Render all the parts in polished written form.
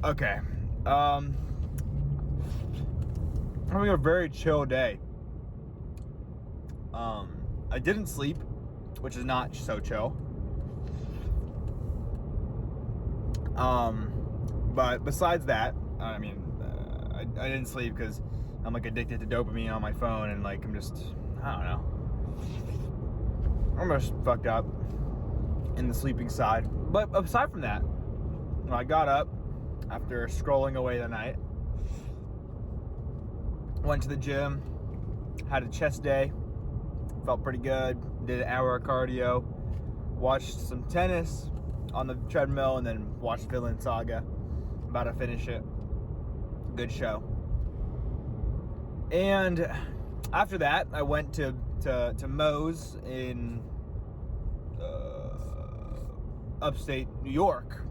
Okay. Having a very chill day. I didn't sleep, which is not so chill. But besides that, I didn't sleep because I'm like addicted to dopamine on my phone, and like I'm just, I don't know. I'm just fucked up in the sleeping side. But aside from that, I got up after scrolling away the night, went to the gym, had a chest day, felt pretty good, did an hour of cardio, watched some tennis on the treadmill, and then watched Vinland Saga. About to finish it. Good show. And after that, I went to Moe's in upstate New York.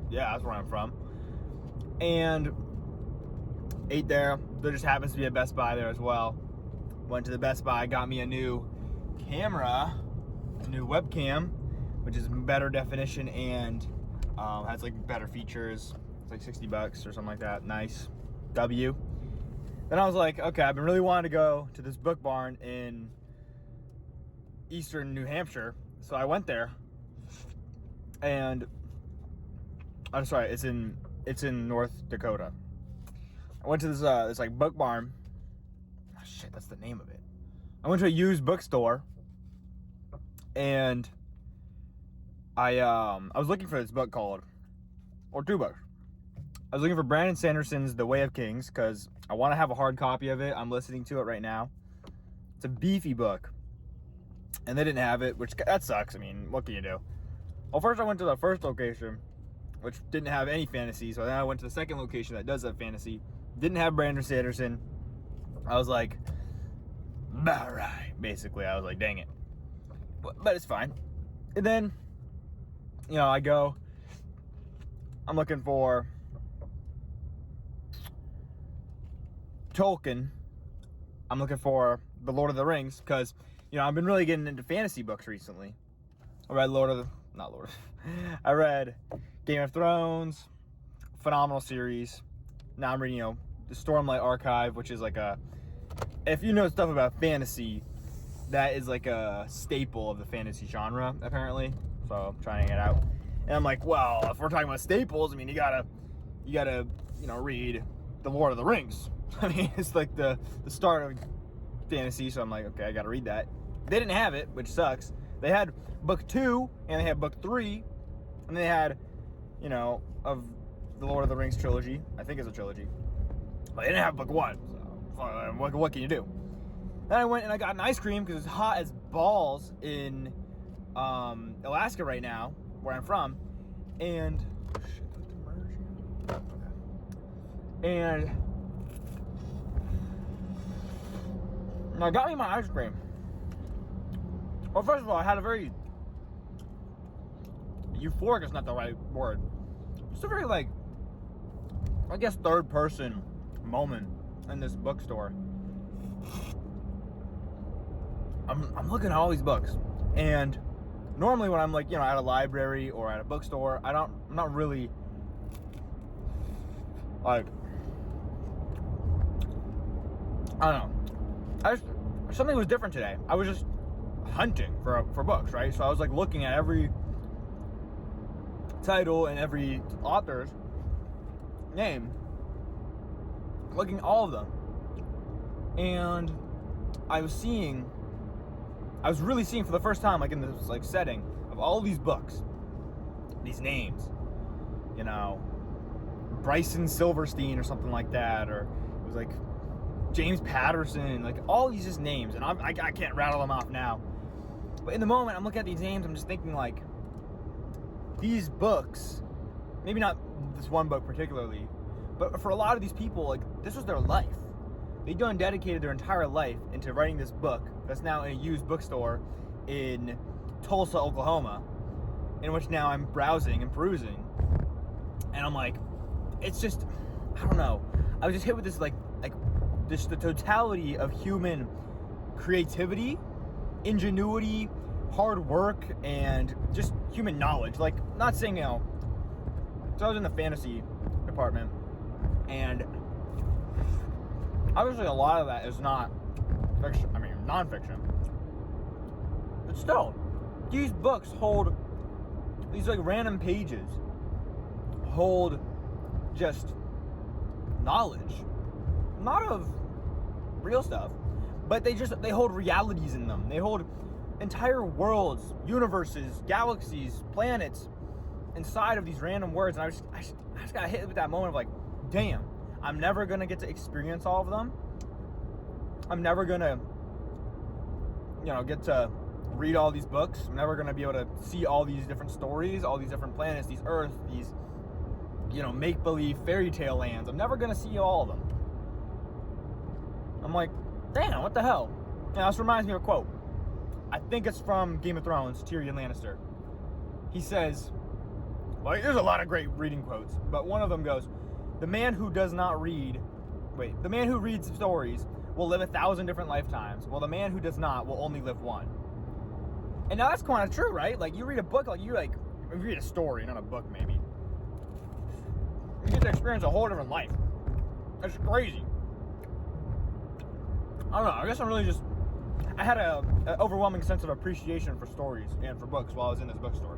Yeah, that's where I'm from. And ate there. There just happens to be a Best Buy there as well. Went to the Best Buy, got me a new camera, a new webcam, which is better definition and has like better features. It's like $60 or something like that. Nice. W. Then I was like, okay, I've been really wanting to go to this book barn in eastern New Hampshire. So I went there, and I'm sorry, it's in North Dakota. I went to this like book barn. Oh, shit, that's the name of it. I went to a used bookstore, and I was looking for this book two books. I was looking for Brandon Sanderson's The Way of Kings because I want to have a hard copy of it. I'm listening to it right now. It's a beefy book, and they didn't have it, which that sucks. I mean, what can you do? Well, first I went to the first location, which didn't have any fantasy. So then I went to the second location that does have fantasy. Didn't have Brandon Sanderson. I was like, all right. Basically, I was like, dang it. But it's fine. And then, I go. I'm looking for Tolkien. I'm looking for The Lord of the Rings because, I've been really getting into fantasy books recently. I read I read Game of Thrones, phenomenal series. Now I'm reading, the Stormlight Archive, which is like if you know stuff about fantasy, that is like a staple of the fantasy genre, apparently. So I'm trying it out. And I'm like, well, if we're talking about staples, I mean, you gotta, read The Lord of the Rings. I mean, it's like the start of fantasy, so I'm like, okay, I gotta read that. They didn't have it, which sucks. They had book 2, and they had book 3, and they had, of the Lord of the Rings trilogy. I think it's a trilogy. But they didn't have book 1, so what can you do? Then I went and I got an ice cream because it's hot as balls in Alaska right now, where I'm from, and I got me my ice cream. Well, first of all, I had a very euphoric is not the right word. Just a very third person moment in this bookstore. I'm looking at all these books, and normally when I'm at a library or at a bookstore, I'm not really I don't know. Something was different today. I was just hunting for books, right? So I was looking at every title and every author's name, looking at all of them, and I was really seeing for the first time, in this setting of all these books, these names, Bryson Silverstein or something like that, or it was James Patterson, all these just names, and I can't rattle them off now. But in the moment, I'm looking at these names, I'm just thinking these books, maybe not this one book particularly, but for a lot of these people, this was their life. They'd dedicated their entire life into writing this book that's now in a used bookstore in Tulsa, Oklahoma, in which now I'm browsing and perusing, and I'm it's just, I don't know. I was just hit with this the totality of human creativity, ingenuity, hard work, and just human knowledge. Not saying, so I was in the fantasy department, and obviously a lot of that is not fiction. I mean, nonfiction. But still, these books hold, these like random pages hold just knowledge, not of real stuff, but they hold realities in them. They hold entire worlds, universes, galaxies, planets inside of these random words. And I just got hit with that moment of like, damn, I'm never gonna get to experience all of them. I'm never gonna, get to read all these books. I'm never gonna be able to see all these different stories, all these different planets, these Earth, these, make-believe fairy tale lands. I'm never gonna see all of them. I'm like, damn, what the hell? And this reminds me of a quote. I think it's from Game of Thrones, Tyrion Lannister. He says, well, there's a lot of great reading quotes, but one of them goes, the man who reads stories will live 1,000 different lifetimes, while the man who does not will only live one. And now that's kind of true, right? Like, you read a book, you read a story, not a book maybe, you get to experience a whole different life. That's crazy. I don't know, I guess I had an overwhelming sense of appreciation for stories and for books while I was in this bookstore.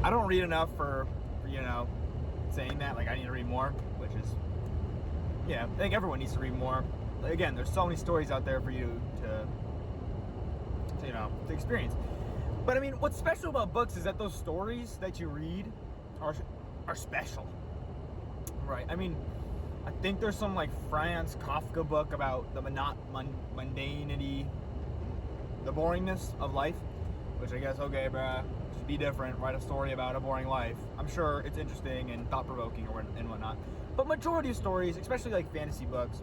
I don't read enough for saying that, like, I need to read more, which is, I think everyone needs to read more. Again, there's so many stories out there for you to experience. But I mean, what's special about books is that those stories that you read are special, right? I mean, I think there's some like Franz Kafka book about the mundanity, the boringness of life, which I guess, okay, bruh, just be different, write a story about a boring life. I'm sure it's interesting and thought-provoking and whatnot. But majority of stories, especially like fantasy books,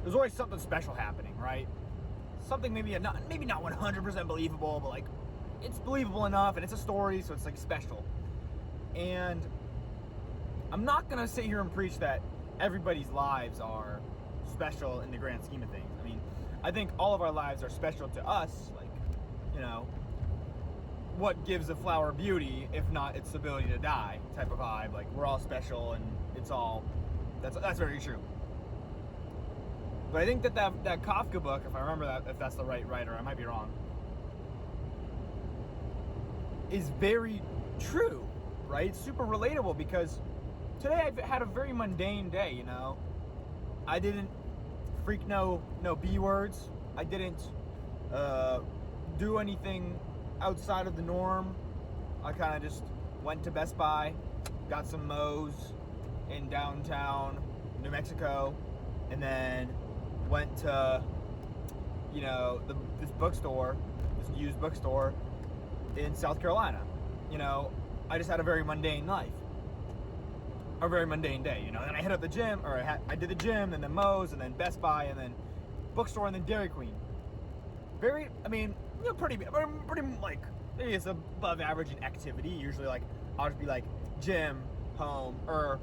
there's always something special happening, right? Something maybe not 100% believable, but like it's believable enough, and it's a story, so it's like special. And I'm not gonna sit here and preach that everybody's lives are special in the grand scheme of things. I mean, I think all of our lives are special to us, like, what gives a flower beauty if not its ability to die type of vibe. Like, we're all special, and that's very true. But I think that Kafka book, if I remember that, if that's the right writer, I might be wrong, is very true, right? It's super relatable, because today I've had a very mundane day, I didn't freak no B words. I didn't do anything outside of the norm. I kind of just went to Best Buy, got some Moe's in downtown New Mexico, and then went to, this bookstore, this used bookstore in South Carolina. I just had a very mundane life. A very mundane day, and then I hit up the gym, or I did the gym, and then Moe's, and then Best Buy, and then bookstore, and then Dairy Queen. Pretty like, maybe it's above average in activity. Usually, like, I'll just be like, gym, home, or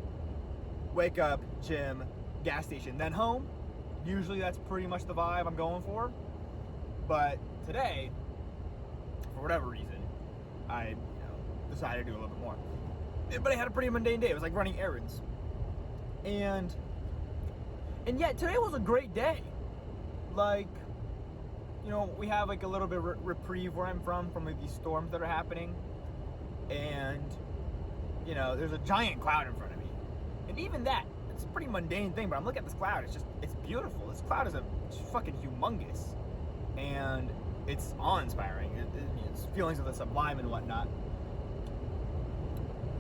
wake up, gym, gas station, then home. Usually that's pretty much the vibe I'm going for. But today, for whatever reason, I decided to do a little bit more. But I had a pretty mundane day. It was like running errands. And yet today was a great day. Like, we have like a little bit of reprieve where I'm from like these storms that are happening. And, there's a giant cloud in front of me. And even that, it's a pretty mundane thing, but I'm looking at this cloud, it's beautiful. This cloud is it's fucking humongous. And it's awe-inspiring. It's feelings of the sublime and whatnot.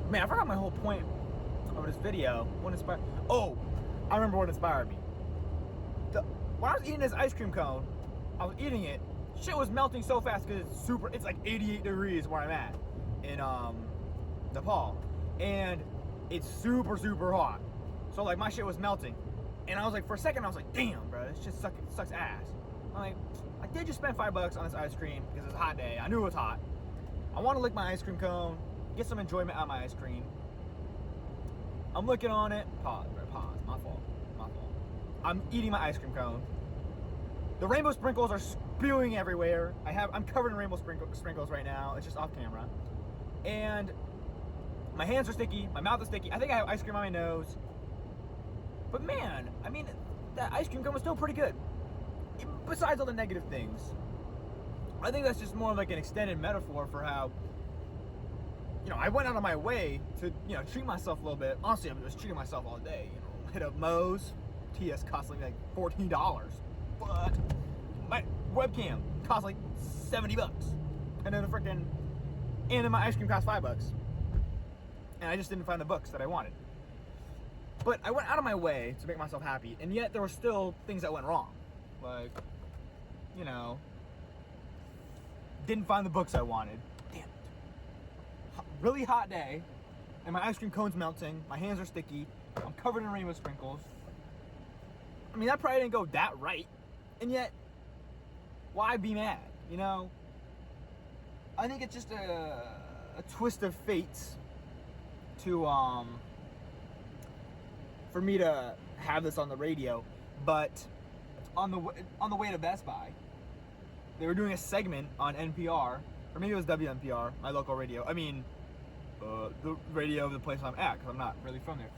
Man, I forgot my whole point of this video. I remember what inspired me. When I was eating this ice cream cone, I was eating it, shit was melting so fast because it's like 88 degrees where I'm at in Nepal. And it's super, super hot. So like my shit was melting. And I was like, for a second, I was like, damn, bro, this just sucks ass. I'm like, I did just spend $5 on this ice cream because it's a hot day. I knew it was hot. I want to lick my ice cream cone, get some enjoyment out of my ice cream. I'm looking on it. Pause. My fault. I'm eating my ice cream cone. The rainbow sprinkles are spewing everywhere. I'm covered in rainbow sprinkles right now. It's just off camera. And my hands are sticky, my mouth is sticky. I think I have ice cream on my nose. But man, I mean, that ice cream cone was still pretty good. Besides all the negative things. I think that's just more like an extended metaphor for how, you know, I went out of my way to, you know, treat myself a little bit. Honestly, I was treating myself all day. You know, hit up Moe's. TS cost like $14. But my webcam cost like $70. And then my ice cream cost $5. And I just didn't find the books that I wanted. But I went out of my way to make myself happy, and yet there were still things that went wrong. Like, you know, didn't find the books I wanted. Damn it. Really hot day, and my ice cream cone's melting, my hands are sticky, I'm covered in rainbow sprinkles. I mean, that probably didn't go that right, and yet, why be mad, you know? I think it's just a twist of fate to, for me to have this on the radio, but on the way to Best Buy, they were doing a segment on NPR, or maybe it was WNPR, my local radio. I mean, the radio of the place I'm at, because I'm not really from there.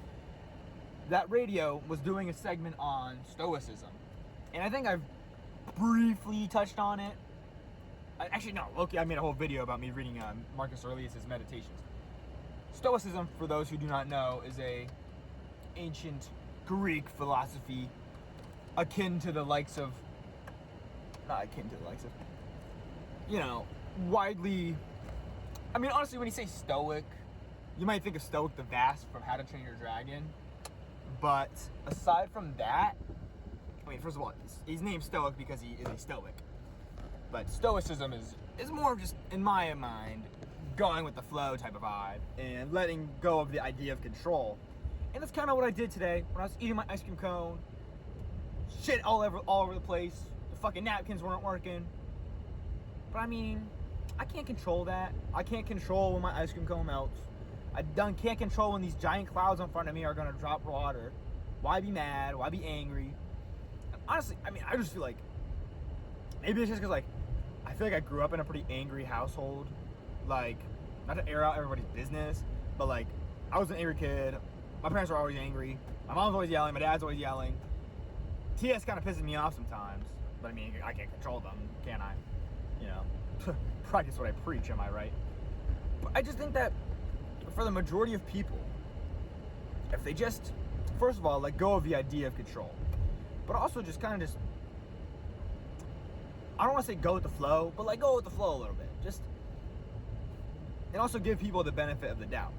That radio was doing a segment on Stoicism, and I think I've briefly touched on it. Actually, no. Okay, I made a whole video about me reading Marcus Aurelius' Meditations. Stoicism, for those who do not know, is a ancient Greek philosophy akin to the likes of, not akin to the likes of, you know, widely, I mean, honestly, when you say Stoic, you might think of Stoic the Vast from How to Train Your Dragon, but aside from that, I mean, first of all, he's named Stoic because he is a Stoic, but Stoicism is more of just, in my mind, going with the flow type of vibe and letting go of the idea of control. And that's kind of what I did today when I was eating my ice cream cone. Shit all over the place. The fucking napkins weren't working. But I mean, I can't control that. I can't control when my ice cream cone melts. I can't control when these giant clouds in front of me are gonna drop water. Why be mad? Why be angry? And honestly, I mean, I just feel like, maybe it's just because, like, I feel like I grew up in a pretty angry household. Like, not to air out everybody's business, but like, I was an angry kid. My parents were always angry. My mom's always yelling. My dad's always yelling. TS kind of pisses me off sometimes, but I mean, I can't control them, can I? You know, practice what I preach, am I right? But I just think that for the majority of people, if they just, first of all, let go of the idea of control, but also just kind of I don't want to say go with the flow, but like go with the flow a little bit. Just, and also give people the benefit of the doubt.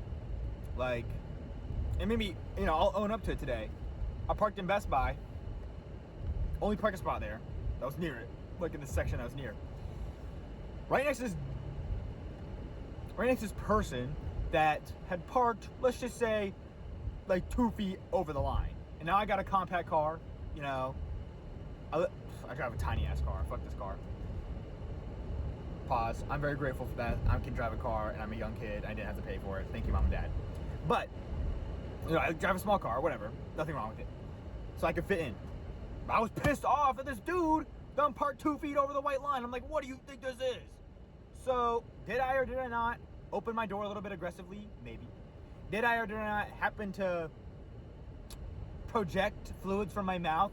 Like, and maybe, you know, I'll own up to it today. I parked in Best Buy. Only parking spot there. That was near it. Like in the section I was near. Right next to this person that had parked, let's just say, like 2 feet over the line. And now I got a compact car, you know. I drive a tiny ass car. Fuck this car. Pause. I'm very grateful for that. I can drive a car and I'm a young kid. I didn't have to pay for it. Thank you, Mom and Dad. But, you know, I drive a small car, whatever. Nothing wrong with it. So I could fit in. But I was pissed off at this dude done parked 2 feet over the white line. I'm like, what do you think this is? So, did I or did I not open my door a little bit aggressively? Maybe. Did I or did I not happen to project fluids from my mouth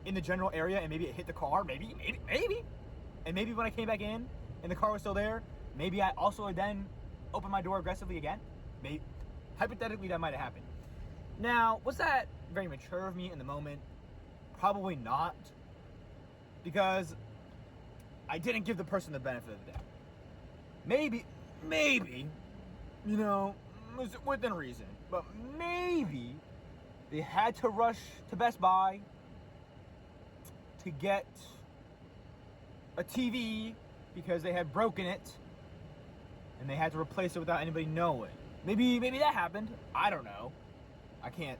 in the general area and maybe it hit the car? Maybe. And maybe when I came back in and the car was still there, maybe I also then opened my door aggressively again? Maybe. Hypothetically, that might have happened. Now, was that very mature of me in the moment? Probably not. Because I didn't give the person the benefit of the doubt. Maybe, you know, within reason, but maybe they had to rush to Best Buy to get a TV because they had broken it and they had to replace it without anybody knowing. Maybe that happened. I don't know. I can't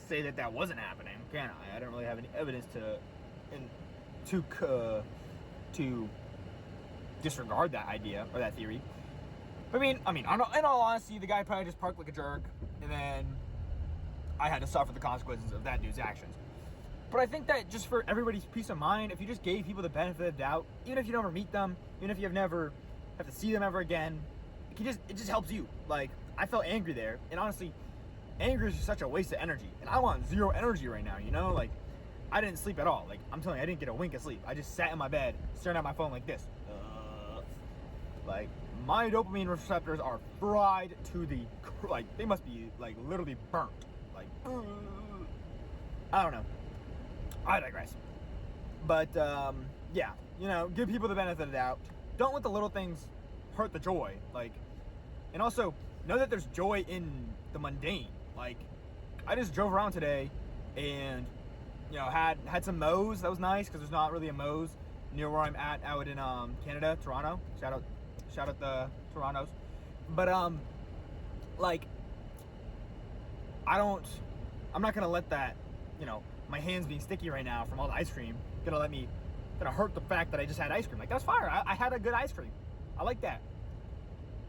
say that wasn't happening, can I? I don't really have any evidence to disregard that idea or that theory. I mean, in all honesty, the guy probably just parked like a jerk, and then I had to suffer the consequences of that dude's actions. But I think that just for everybody's peace of mind, if you just gave people the benefit of the doubt, even if you never meet them, even if you never have to see them ever again, it just helps you. Like, I felt angry there, and honestly, anger is just such a waste of energy, and I want zero energy right now, you know? Like, I didn't sleep at all. Like, I'm telling you, I didn't get a wink of sleep. I just sat in my bed, staring at my phone like this. Like, my dopamine receptors are fried to the, like, they must be, like, literally burnt. Like, I don't know. I digress. But, yeah, you know, give people the benefit of the doubt. Don't let the little things hurt the joy. Like, and also, know that there's joy in the mundane. Like, I just drove around today and, you know, had some Moe's. That was nice because there's not really a Moe's near where I'm at out in Canada, Toronto. Shout out the Torontos. But like, I'm not gonna let that, you know, my hands being sticky right now from all the ice cream gonna hurt the fact that I just had ice cream. Like, that's fire. I had a good ice cream. I like that.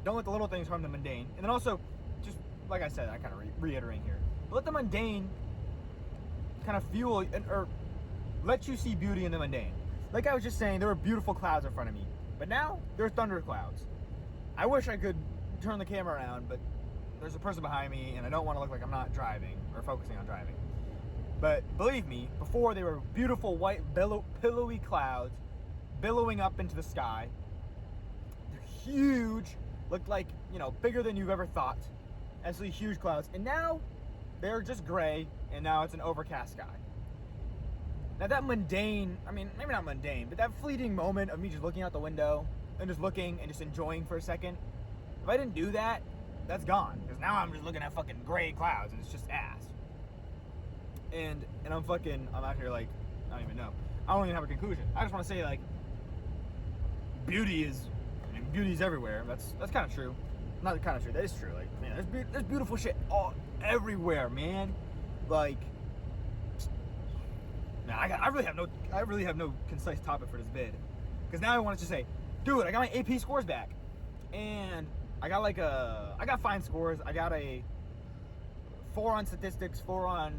Don't let the little things harm the mundane. And then also, just like I said, I kind of reiterating here, but let the mundane kind of fuel or let you see beauty in the mundane. Like I was just saying, there were beautiful clouds in front of me, but now there are thunder clouds. I wish I could turn the camera around, but there's a person behind me, and I don't want to look like I'm not driving or focusing on driving. But believe me, before they were beautiful white pillowy clouds billowing up into the sky. They're huge, looked like, you know, bigger than you've ever thought. Absolutely huge clouds. And now they're just gray, and now it's an overcast sky. Now that mundane, I mean, maybe not mundane, but that fleeting moment of me just looking out the window and just looking and just enjoying for a second, if I didn't do that, that's gone. Because now I'm just looking at fucking gray clouds and it's just ass. And I'm out here like, I don't even know. I don't even have a conclusion. I just want to say, like, beauty's everywhere. That's kind of true. Not kind of true. That is true. Like, man, there's beautiful shit everywhere, man. Like, man, I really have no concise topic for this vid. Because now I want to just say, dude, I got my AP scores back, and I got fine scores. I got a 4 on statistics, 4 on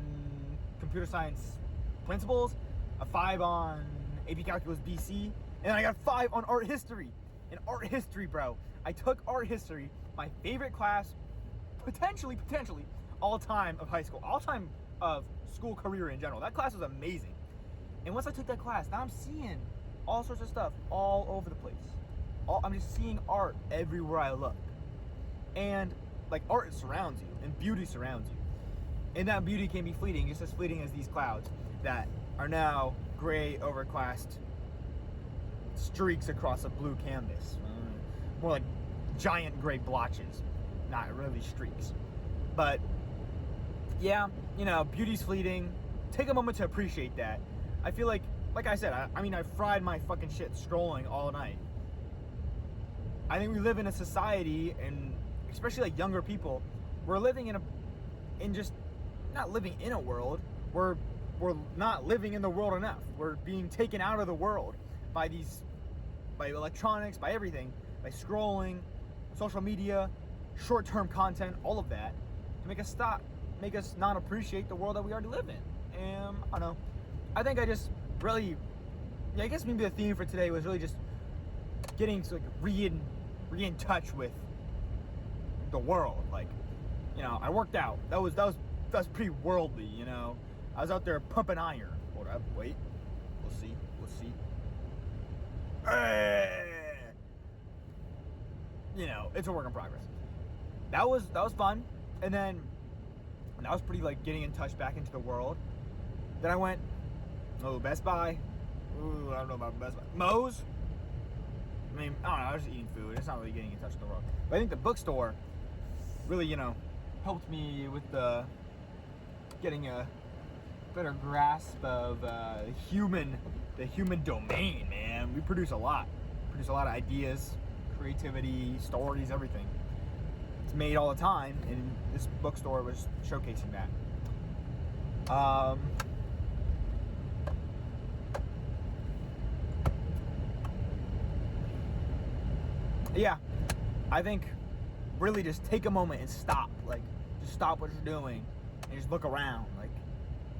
computer science principles, a 5 on AP Calculus BC, and I got 5 on art history. And art history, bro. I took art history, my favorite class, potentially, all time of high school, all time of school career in general. That class was amazing. And once I took that class, now I'm seeing all sorts of stuff all over the place. I'm just seeing art everywhere I look. And, like, art surrounds you, and beauty surrounds you. And that beauty can be fleeting, just as fleeting as these clouds that are now gray, overcast streaks across a blue canvas. More like giant gray blotches, not really streaks. But, yeah, you know, beauty's fleeting. Take a moment to appreciate that. I feel like I said, I fried my fucking shit scrolling all night. I think we live in a society, and especially like younger people, we're living not living in a world, we're not living in the world enough. We're being taken out of the world by electronics, by everything, by scrolling, social media, short-term content, all of that, to make us not appreciate the world that we already live in. And I don't know. I think I just really, I guess maybe the theme for today was really just getting to, like, re in touch with the world. Like, you know, I worked out. That was pretty worldly, you know. I was out there pumping iron. Hold up, wait. We'll see. You know, it's a work in progress. That was fun. And then that was pretty, like, getting in touch back into the world. Then I went, Best Buy. Ooh, I don't know about Best Buy. Moe's. I mean, I don't know, I was just eating food. It's not really getting in touch with the world. But I think the bookstore really, you know, helped me with getting a better grasp of the human domain, man. We produce a lot. Produce a lot of ideas, creativity, stories, everything. It's made all the time, and this bookstore was showcasing that. Yeah, I think really just take a moment and stop. Like, just stop what you're doing and just look around. Like,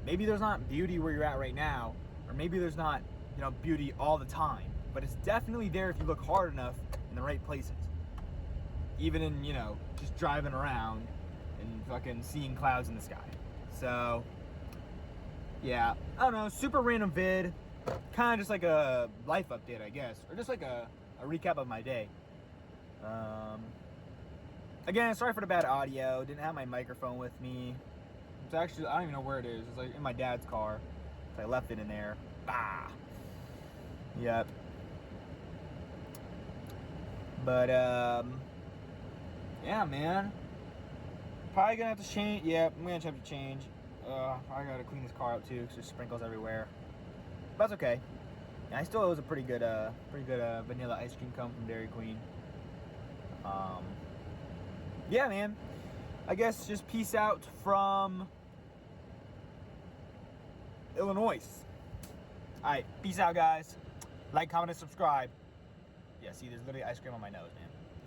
maybe there's not beauty where you're at right now, or maybe there's not, you know, beauty all the time, but it's definitely there if you look hard enough in the right places. even in, you know, just driving around and fucking seeing clouds in the sky. So, yeah, I don't know, super random vid, kind of just like a life update, I guess, or just like a recap of my day. Again, sorry for the bad audio, didn't have my microphone with me. It's actually, I don't even know where it is, it's like in my dad's car, so I left it in there. Bah! Yep. But, yeah, man. Probably gonna have to change. Yeah, I'm gonna have to change. I gotta clean this car up too, because there's sprinkles everywhere. But that's okay. And I still, it was a pretty good vanilla ice cream cone from Dairy Queen. Yeah, man. I guess just peace out from Illinois. All right, peace out, guys. Like, comment, and subscribe. Yeah, see, there's literally ice cream on my nose, man.